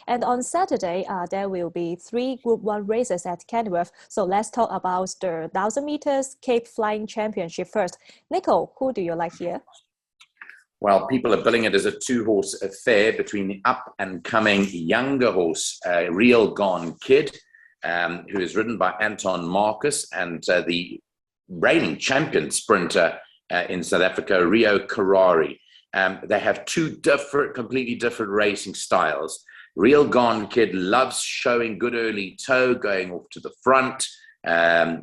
And on Saturday, there will be 3 Group 1 races at Kenilworth. So let's talk about the 1,000 meters Cape Flying Championship first. Nico, who do you like here? Well, people are billing it as a 2-horse affair between the up-and-coming younger horse, Real Gone Kid, who is ridden by Anton Marcus, and the reigning champion sprinter in South Africa, Rio Carrari. They have 2 completely different racing styles. Real Gone Kid loves showing good early toe, going off to the front,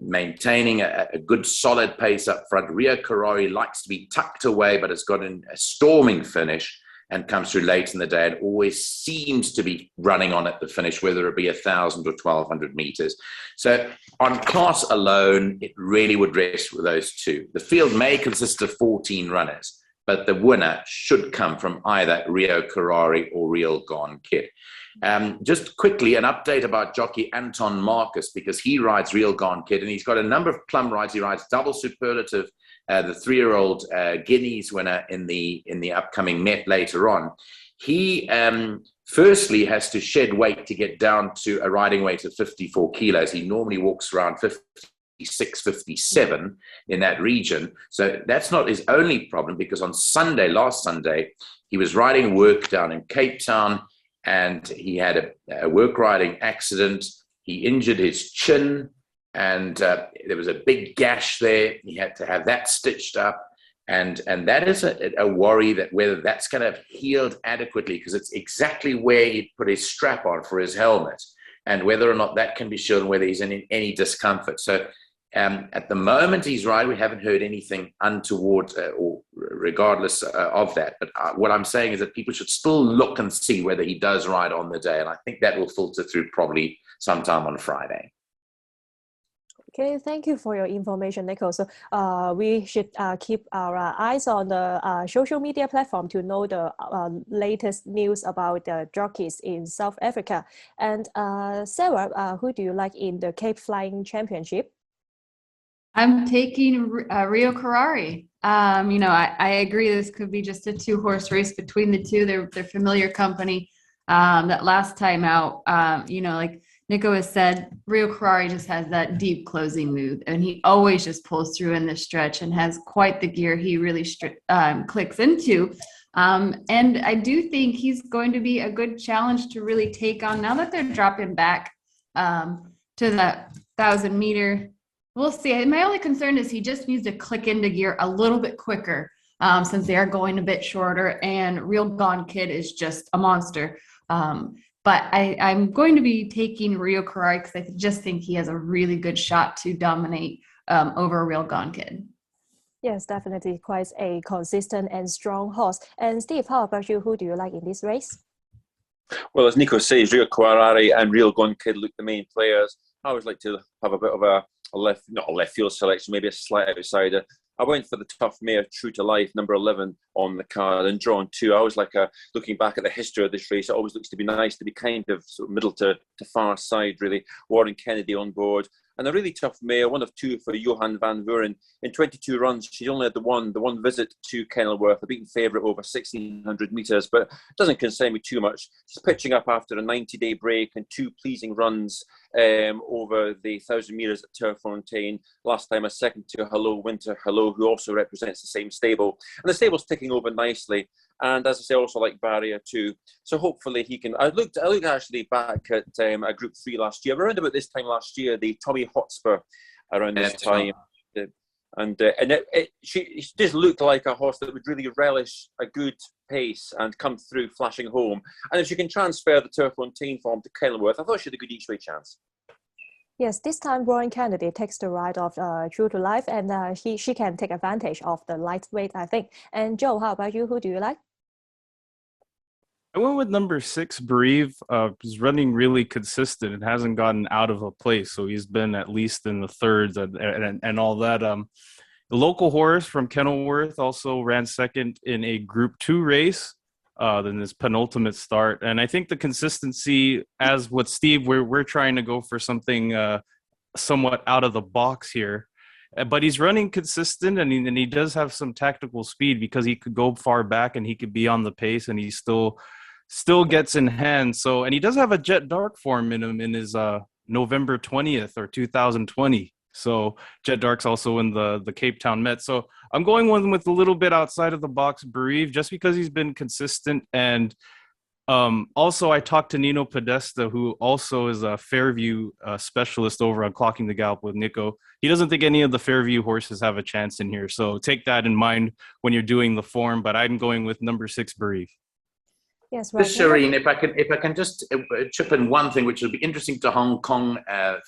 maintaining a good solid pace up front. Rio Carrari likes to be tucked away, but has got a storming finish and comes through late in the day and always seems to be running on at the finish, whether it be 1,000 or 1,200 meters. So on class alone, it really would rest with those 2. The field may consist of 14 runners, but the winner should come from either Rio Carrari or Real Gone Kid. Just quickly, an update about jockey Anton Marcus, because he rides Real Gone Kid, and he's got a number of plum rides. He rides Double Superlative, the 3-year-old Guineas winner in the upcoming Met later on. He firstly has to shed weight to get down to a riding weight of 54 kilos. He normally walks around 56, 57 in that region. So that's not his only problem, because on last Sunday, he was riding work down in Cape Town, and he had a work riding accident. He injured his chin, and there was a big gash there. He had to have that stitched up. And that is a worry, that whether that's going to have healed adequately, because it's exactly where he put his strap on for his helmet, and whether or not that can be shown, whether he's in any discomfort. So at the moment he's riding, we haven't heard anything untoward or regardless of that. But what I'm saying is that people should still look and see whether he does ride on the day. And I think that will filter through probably sometime on Friday. Okay, thank you for your information, Nico. So we should keep our eyes on the social media platform to know the latest news about the jockeys in South Africa. And Sara, who do you like in the Cape Flying Championship? I'm taking Rio Carrari. I agree this could be just a 2-horse race between the 2. They're familiar company. That last time out, like Nico has said, Rio Carrari just has that deep closing move, and he always just pulls through in the stretch and has quite the gear he really clicks into. And I do think he's going to be a good challenge to really take on, now that they're dropping back to that 1,000 meter. We'll see. My only concern is he just needs to click into gear a little bit quicker, since they are going a bit shorter, and Real Gone Kid is just a monster. But I'm going to be taking Rio Carrari because I just think he has a really good shot to dominate over Real Gone Kid. Yes, definitely quite a consistent and strong horse. And Steve, how about you? Who do you like in this race? Well, as Nico says, Rio Carrari and Real Gone Kid look the main players. I always like to have a bit of not a left field selection, maybe a slight outsider. I went for the tough mare, True to Life, number 11 on the card, and drawn 2. I always like looking back at the history of this race. It always looks to be nice to be kind of sort of middle to far side, really. Warren Kennedy on board. And a really tough mare, 1 of 2 for Johan van Vuren. In 22 runs, she only had the one visit to Kenilworth, a beaten favourite over 1,600 metres, but it doesn't concern me too much. She's pitching up after a 90-day break and 2 pleasing runs over the 1,000 metres at Terrefontaine. Last time a second to Hello Winter Hello, who also represents the same stable. And the stable's ticking over nicely. And as I say, I also like Barrier too. So hopefully he can. I looked actually back at a Group 3 last year. Around about this time last year, the Tommy Hotspur around this time. She just looked like a horse that would really relish a good pace and come through flashing home. And if she can transfer the Terrefontaine form to Kenilworth, I thought she had a good each way chance. Yes, this time Warren Kennedy takes the ride of True to Life, and she can take advantage of the lightweight, I think. And Joe, how about you? Who do you like? I went with number 6, Breve. He's running really consistent and hasn't gotten out of a place. So he's been at least in the thirds and all that. The local horse from Kenilworth also ran second in a Group 2 race, in this penultimate start. And I think the consistency, as with Steve, we're trying to go for something somewhat out of the box here. But he's running consistent, and he does have some tactical speed because he could go far back and he could be on the pace, and he's still still gets in hand. So, and he does have a Jet Dark form in him in his November 20th or 2020. So Jet Dark's also in the Cape Town Met. So I'm going with a little bit outside of the box, Bereave, just because he's been consistent. And also I talked to Nino Podesta, who also is a Fairview specialist over on Clocking the Gallop with Nico. He doesn't think any of the Fairview horses have a chance in here. So take that in mind when you're doing the form, but I'm going with number 6, Bereave. Yes, right. Charene, if I can just chip in one thing, which will be interesting to Hong Kong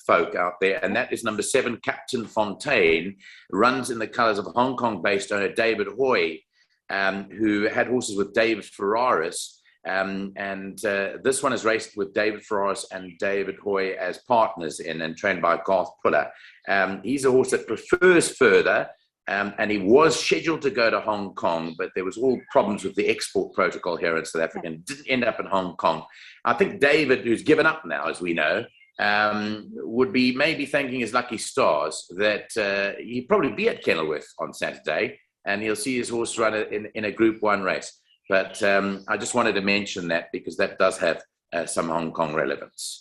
folk out there, and that is number 7, Captain Fontaine, runs in the colours of Hong Kong-based owner David Hoy, who had horses with David Ferraris. This one is raced with David Ferraris and David Hoy as partners in and trained by Garth Puller. He's a horse that prefers further. And he was scheduled to go to Hong Kong, but there was all problems with the export protocol here in South Africa and didn't end up in Hong Kong. I think David, who's given up now, as we know, would be maybe thanking his lucky stars that he'd probably be at Kenilworth on Saturday and he'll see his horse run in a Group 1 race. But I just wanted to mention that because that does have some Hong Kong relevance.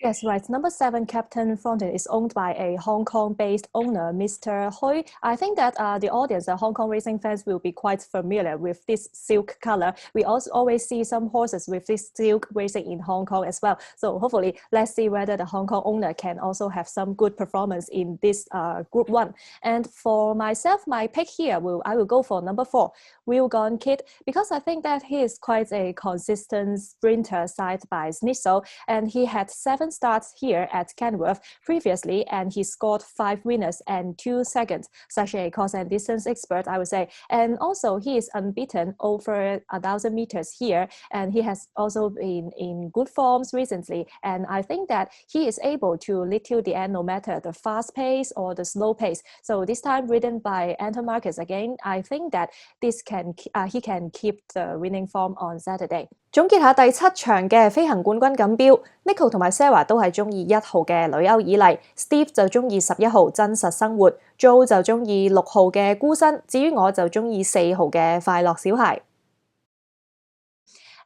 Yes, right. Number 7, Captain Fontaine, is owned by a Hong Kong-based owner, Mr. Hoy. I think that the audience, the Hong Kong racing fans, will be quite familiar with this silk color. We also always see some horses with this silk racing in Hong Kong as well. So hopefully, let's see whether the Hong Kong owner can also have some good performance in this Group 1. And for myself, my pick here, I will go for number 4, Will Gone Kid, because I think that he is quite a consistent sprinter side by Snitzel, and he had 7 starts here at Kenilworth previously, and he scored 5 winners and 2 seconds, such a course and distance expert, I would say. And also he is unbeaten over 1,000 meters here, and he has also been in good forms recently. And I think that he is able to lead till the end, no matter the fast pace or the slow pace. So this time ridden by Anton Marcus again, I think that he can keep the winning form on Saturday. 總結下第7場嘅飛行冠軍錦標 ，Nico 同埋 Sara 都係中意1號嘅女歐以麗 ，Steve 就中意11號真實生活 ，Joe 就中意6號嘅孤身，至於我就中意4號嘅快樂小孩。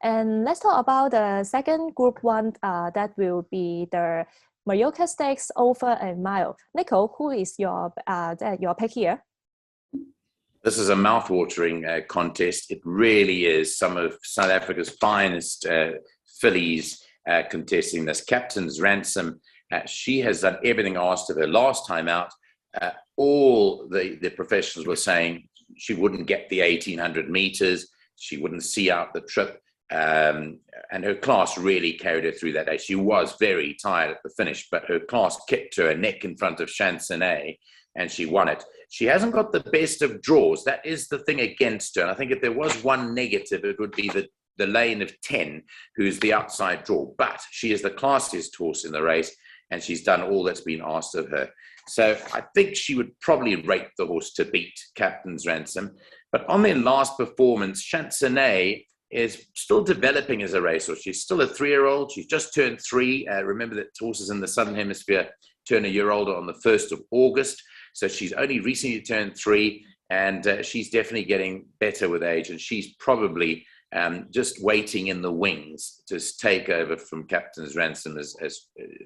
And let's talk about the second Group 1 that will be the Majorca Stakes over a mile. Nico, who is your pick here? This is a mouth-watering contest. It really is some of South Africa's finest fillies contesting this. Captain's Ransom, she has done everything asked of her. Last time out, all the professionals were saying she wouldn't get the 1,800 meters. She wouldn't see out the trip. And her class really carried her through that day. She was very tired at the finish, but her class kicked her a neck in front of Chansonnet, and she won it. She hasn't got the best of draws. That is the thing against her. And I think if there was one negative, it would be the lane of 10, who's the outside draw. But she is the classiest horse in the race, and she's done all that's been asked of her. So I think she would probably rate the horse to beat Captain's Ransom. But on their last performance, Chansonnet is still developing as a racehorse. She's still a 3-year-old. She's just turned 3. Remember that horses in the Southern Hemisphere turn a year older on the 1st of August. So she's only recently turned 3, and she's definitely getting better with age. And she's probably just waiting in the wings to take over from Captain's Ransom as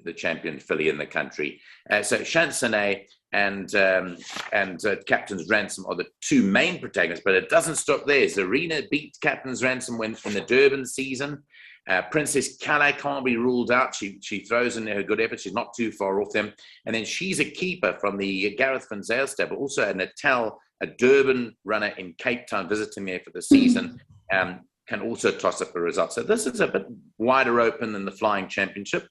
the champion filly in the country. So Chansonnet and Captain's Ransom are the 2 main protagonists, but it doesn't stop there. Zarina beat Captain's Ransom in the Durban season. Princess Calais can't be ruled out. She throws in her good effort. She's not too far off them. And then she's a keeper from the Gareth Van Zyl stable, also a Natal, a Durban runner in Cape Town, visiting there for the season, can also toss up a result. So this is a bit wider open than the Flying Championship.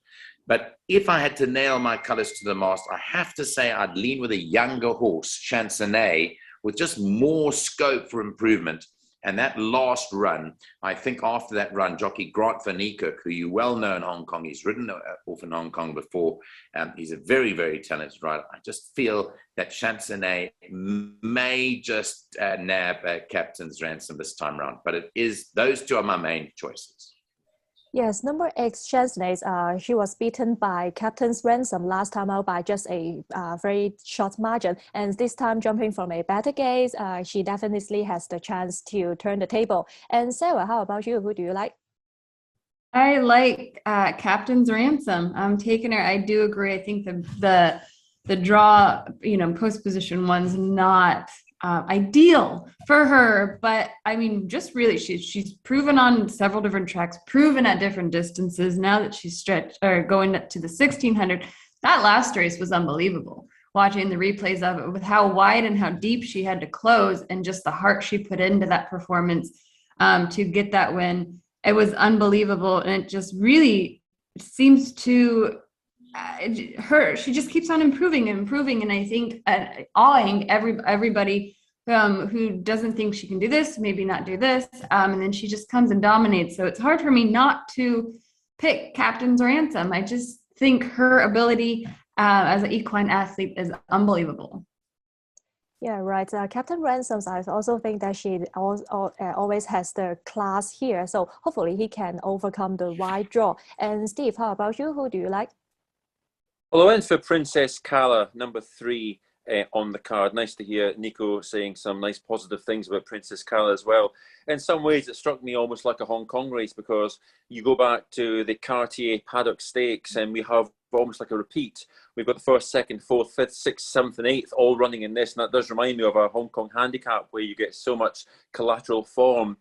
But if I had to nail my colours to the mast, I have to say I'd lean with a younger horse, Chansonnet, with just more scope for improvement. And that last run, I think after that run, jockey Grant van Niekerk, who you well know in Hong Kong, he's ridden off in Hong Kong before. He's a very, very talented rider. I just feel that Chansonnet may just nab Captain's Ransom this time around. But those 2 are my main choices. Yes, number 8, Chansonnet, she was beaten by Captain's Ransom last time out by just a very short margin. And this time, jumping from a better gate, she definitely has the chance to turn the table. And Sarah, how about you? Who do you like? I like Captain's Ransom. I'm taking her. I do agree. I think the draw, post position one's not ideal for her, but I mean, just really, she's proven on several different tracks, proven at different distances. Now that she's stretched or going up to the 1600, that last race was unbelievable. Watching the replays of it with how wide and how deep she had to close and just the heart she put into that performance to get that win. It was unbelievable. And it just really seems to she just keeps on improving and improving. And I think awing everybody who doesn't think she can do this, maybe not do this. And then she just comes and dominates. So it's hard for me not to pick Captain's Ransom. I just think her ability as an equine athlete is unbelievable. Yeah, right. Captain Ransoms, I also think that she always has the class here. So hopefully he can overcome the wide draw. And Steve, how about you? Who do you like? Well, I went for Princess Kala, number 3 on the card. Nice to hear Nico saying some nice positive things about Princess Kala as well. In some ways, it struck me almost like a Hong Kong race because you go back to the Cartier Paddock Stakes and we have almost like a repeat. We've got the 1st, 2nd, 4th, 5th, 6th, 7th and 8th all running in this, and that does remind me of a Hong Kong handicap where you get so much collateral form.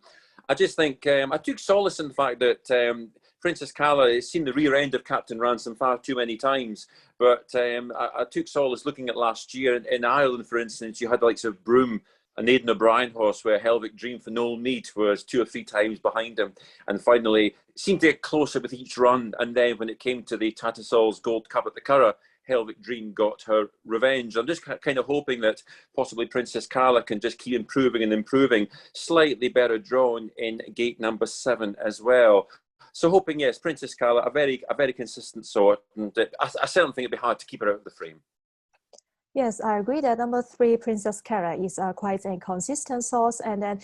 I just think I took solace in the fact that Princess Kala has seen the rear end of Captain Ransom far too many times, but I took solace looking at last year. In Ireland, for instance, you had the likes of Broome, an Aidan O'Brien horse where Helvic Dream for Noel Mead was 2 or 3 times behind him, and finally seemed to get closer with each run. And then when it came to the Tattersalls Gold Cup at the Curragh, Helvic Dream got her revenge. I'm just kind of hoping that possibly Princess Kala can just keep improving and improving. Slightly better drawn in gate number 7 as well. So hoping, yes, Princess Kala, a very consistent sort, and I certainly think it'd be hard to keep her out of the frame. Yes, I agree that number 3, Princess Kala, is quite a consistent source, and then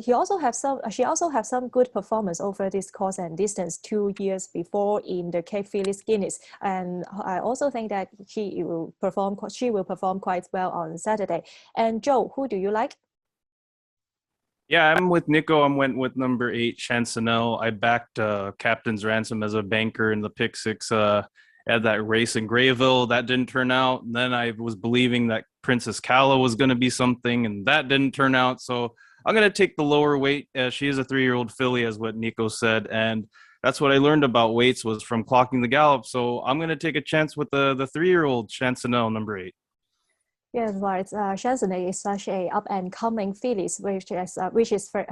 she also have some good performance over this course and distance 2 years before in the Cape Phillies Guinness, and I also think that she will perform quite well on Saturday. And Joe, who do you like? Yeah, I'm with Nico. I went with number 8, Chancenelle. I backed Captain's Ransom as a banker in the pick 6 at that race in Grayville. That didn't turn out. And then I was believing that Princess Kala was going to be something, and that didn't turn out. So I'm going to take the lower weight. She is a 3-year-old filly, as what Nico said. And that's what I learned about weights was from clocking the gallop. So I'm going to take a chance with the 3-year-old Chancenelle, number 8. Yes, right. Chancenelle is such a up-and-coming filly,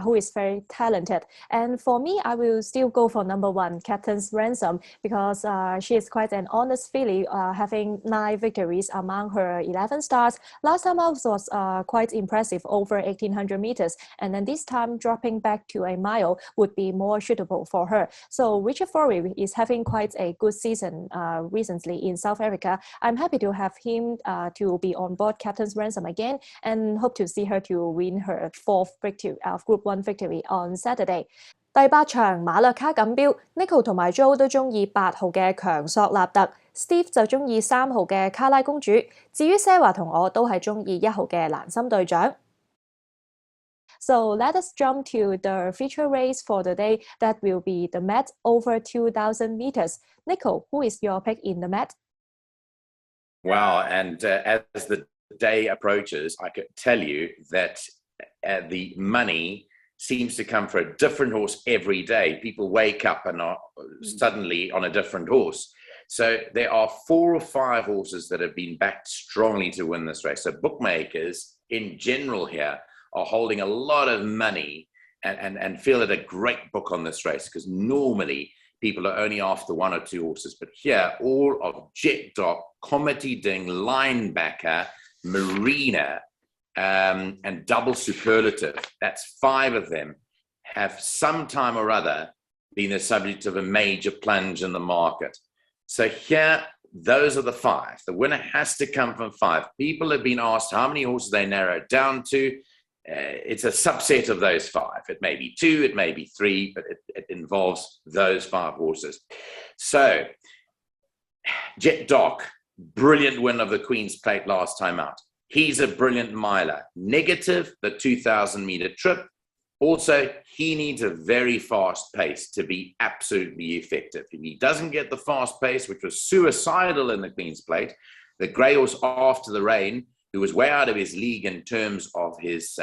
who is very talented. And for me, I will still go for number 1, Captain's Ransom, because she is quite an honest filly, having 9 victories among her 11 starts. Last time out was quite impressive, over 1,800 meters, and then this time dropping back to a mile would be more suitable for her. So Richard Forey is having quite a good season recently in South Africa. I'm happy to have him to be on board Captain's Ransom again, and hope to see her to win her 4th victory, Group 1 victory on Saturday. 第8場馬略卡錦標 ，Nico 同埋 Joe 都中意8號嘅強索納特 ，Steve 就中意3號嘅卡拉公主。至於 Sara 同我都係中意1號嘅蘭心隊長。So let us jump to the feature race for the day. That will be the Met over 2,000 meters. Nico, who is your pick in the Met? Wow, and as the day approaches, I could tell you that the money seems to come for a different horse every day. People wake up and are suddenly on a different horse. So there are 4 or 5 horses that have been backed strongly to win this race. So bookmakers in general here are holding a lot of money and feel it a great book on this race, because normally people are only after 1 or 2 horses. But here, all of Jet Doc, Comedy Ding, Linebacker, Marina, and Double Superlative, that's 5 of them, have sometime or other been the subject of a major plunge in the market. So here, those are the 5. The winner has to come from 5. People have been asked how many horses they narrow it down to. It's a subset of those 5. It may be 2, it may be 3, but it involves those 5 horses. So, Jet Doc, brilliant win of the Queen's Plate last time out. He's a brilliant miler. Negative, the 2,000 meter trip. Also, he needs a very fast pace to be absolutely effective. If he doesn't get the fast pace, which was suicidal in the Queen's Plate, the grey horse after the rain, who was way out of his league in terms of his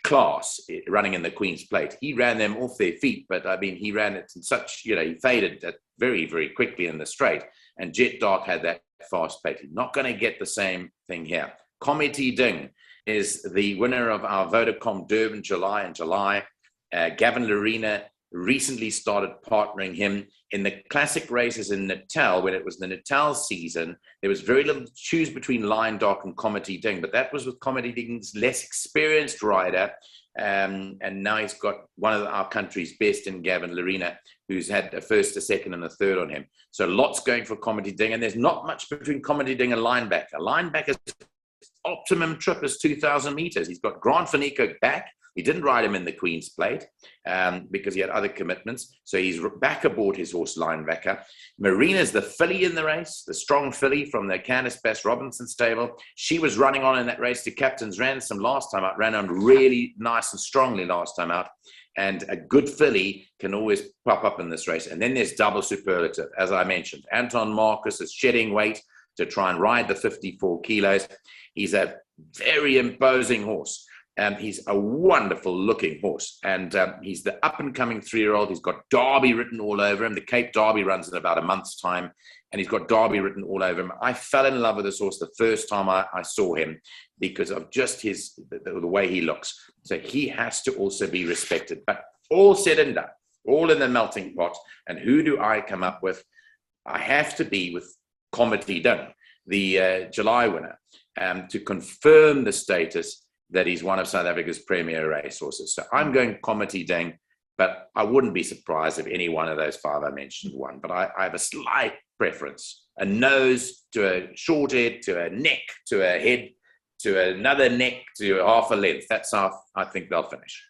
class running in the Queen's Plate, he ran them off their feet. But I mean, he ran it in such, he faded very, very quickly in the straight. And Jet Dark had that fast pace. Not going to get the same thing here. Comedy Ding is the winner of our Vodacom Durban July. Gavin Lerena recently started partnering him in the classic races in Natal. When it was the Natal season, there was very little to choose between Lion Dark and Comedy Ding, but that was with Comedy Ding's less experienced rider. And now he's got one of our country's best in Gavin Lerena, who's had a first, a second, and a third on him. So lots going for Comedy Ding, and there's not much between Comedy Ding and Linebacker. Linebacker's optimum trip is 2,000 meters. He's got Grant for Nico back. He didn't ride him in the Queen's Plate because he had other commitments. So he's back aboard his horse Linebacker. Marina's the filly in the race, the strong filly from the Candice Bass Robinson stable. She was running on in that race to Captain's Ransom last time out, ran on really nice and strongly last time out. And a good filly can always pop up in this race. And then there's double superlative, as I mentioned. Anton Marcus is shedding weight to try and ride the 54 kilos. He's a very imposing horse. He's a wonderful looking horse. And he's the up and coming 3-year-old. He's got Derby written all over him. The Cape Derby runs in about a month's time. And he's got Derby written all over him. I fell in love with this horse the first time I saw him because of just the way he looks. So he has to also be respected. But all said and done, all in the melting pot. And who do I come up with? I have to be with Comedy Ding, the July winner, to confirm the status that he's one of South Africa's premier racehorses. So I'm going Comedy Ding, but I wouldn't be surprised if any one of those five I mentioned won. But I have a slight preference, a nose to a short head, to a neck, to a head, to another neck, to half a length. That's how I think they'll finish.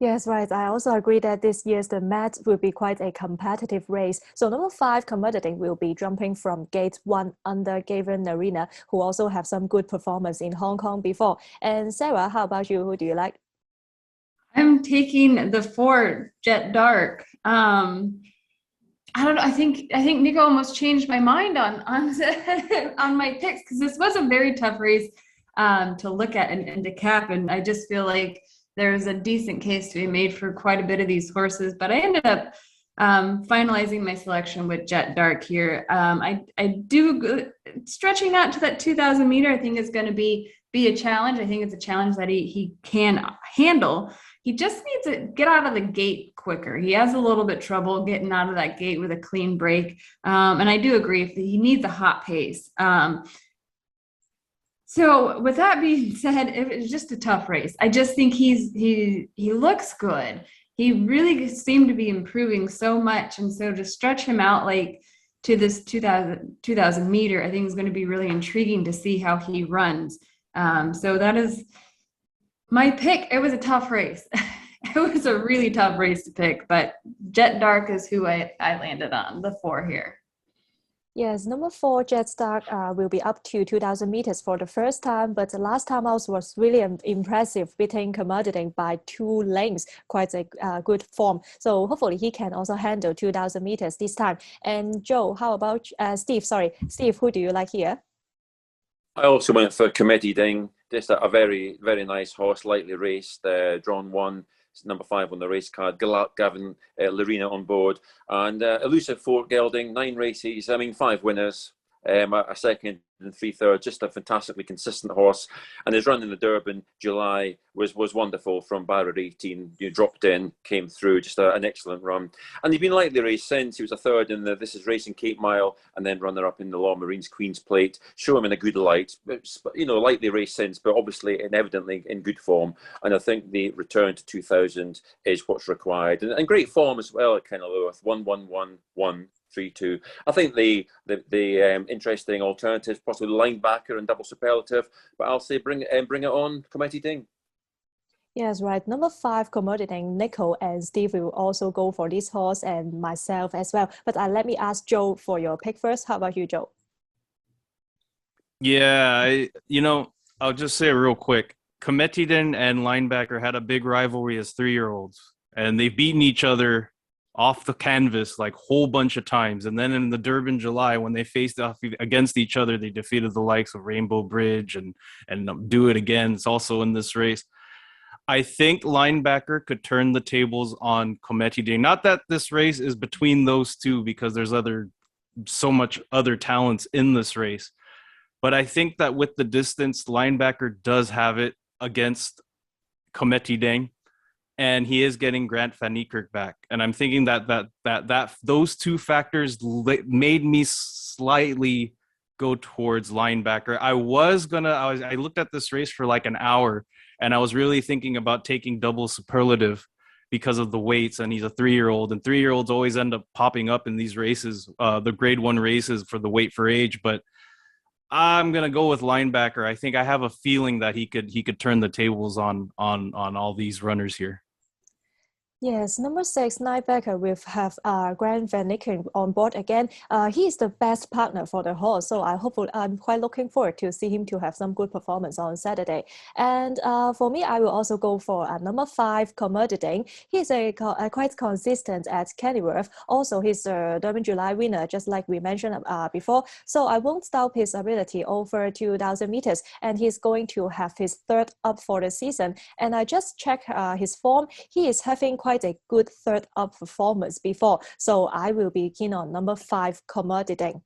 Yes, right. I also agree that this year's the Met will be quite a competitive race. So number 5, Comedy Ding, will be jumping from gate 1 under Gavin Lerena, who also have some good performance in Hong Kong before. And Sarah, how about you? Who do you like? I'm taking the 4, Jet Dark. I don't know. I think Nico almost changed my mind on on my picks because this was a very tough race to look at and to cap. And I just feel like there's a decent case to be made for quite a bit of these horses, but I ended up finalizing my selection with Jet Dark here. I do stretching out to that 2,000 meter. I think is going to be a challenge. I think it's a challenge that he can handle. He just needs to get out of the gate quicker. He has a little bit trouble getting out of that gate with a clean break. And I do agree he needs a hot pace. So with that being said, it was just a tough race. I just think he looks good. He really seemed to be improving so much. And so to stretch him out like to this 2,000 meter, I think is going to be really intriguing to see how he runs. So that is my pick. It was a tough race. It was a really tough race to pick, but Jet Dark is who I landed on, the 4 here. Yes, number 4, Jet Dark, will be up to 2,000 meters for the first time, but the last time out was really impressive, beating Comedy Ding by 2 lengths, quite a good form. So hopefully he can also handle 2,000 meters this time. And Joe, how about Steve? Sorry, Steve, who do you like here? I also went for Comedy Ding, just a very, very nice horse, lightly raced, drawn 1. Number 5 on the race card, Gavin Lerena on board, and elusive Fort Gelding, 9 races, 5 winners, a second and 3/3, just a fantastically consistent horse. And his run in the Durban July was wonderful from barrier 18. You dropped in, came through, just an excellent run. And he's been lightly raced since. He was a 3rd in the This Is Racing Cape Mile, and then runner-up in the Law Marines Queen's Plate. Show him in a good light, lightly raced since, but obviously and evidently in good form. And I think the return to 2,000 is what's required. And great form as well at Kenilworth, 1-1-1-1. 3-2. I think the interesting alternatives, possibly linebacker and double superlative, but I'll say bring it on, Comedy Ding. Yes, right. Number 5, Comedy Ding, Nico and Steve will also go for this horse, and myself as well. But let me ask Joe for your pick first. How about you, Joe? Yeah, I'll just say real quick. Kometiden and Linebacker had a big rivalry as 3-year-olds, and they've beaten each other off the canvas like whole bunch of times. And then in the Durban July, when they faced off against each other, they defeated the likes of Rainbow Bridge and Do It Again. It's also in this race. I think Linebacker could turn the tables on Kometiden. Not that this race is between those two, because there's so much other talents in this race. But I think that with the distance, Linebacker does have it against Kometiden, and he is getting Grant Van Niekerk back. And I'm thinking that those two factors made me slightly go towards Linebacker. I looked at this race for like an hour, and I was really thinking about taking double superlative because of the weights, and he's a 3-year-old, and 3-year-olds always end up popping up in these races, the grade 1 races for the weight for age. But I'm gonna go with Linebacker. I think I have a feeling that he could turn the tables on all these runners here. Yes, number 6, Linebacker, we have Grant Van Niekerk on board again. He is the best partner for the horse, so I'm quite looking forward to see him to have some good performance on Saturday. And for me, I will also go for number 5, Kometiden. He's quite consistent at Kenilworth. Also, he's a Durban July winner, just like we mentioned before. So I won't doubt his ability over 2,000 meters, and he's going to have his 3rd up for the season. And I just checked his form. He is having quite a good 3rd up performance before, so I will be keen on number 5, Kometiden.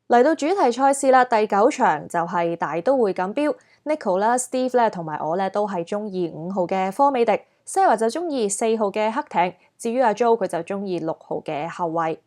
嚟到主題賽事啦，第9場就係大都會錦標。Nico 啦、Steve 咧同埋我咧都係中意5號嘅科美迪，Sara就中意4號嘅黑艇，至於阿 Jo 佢就中意6號嘅後衛。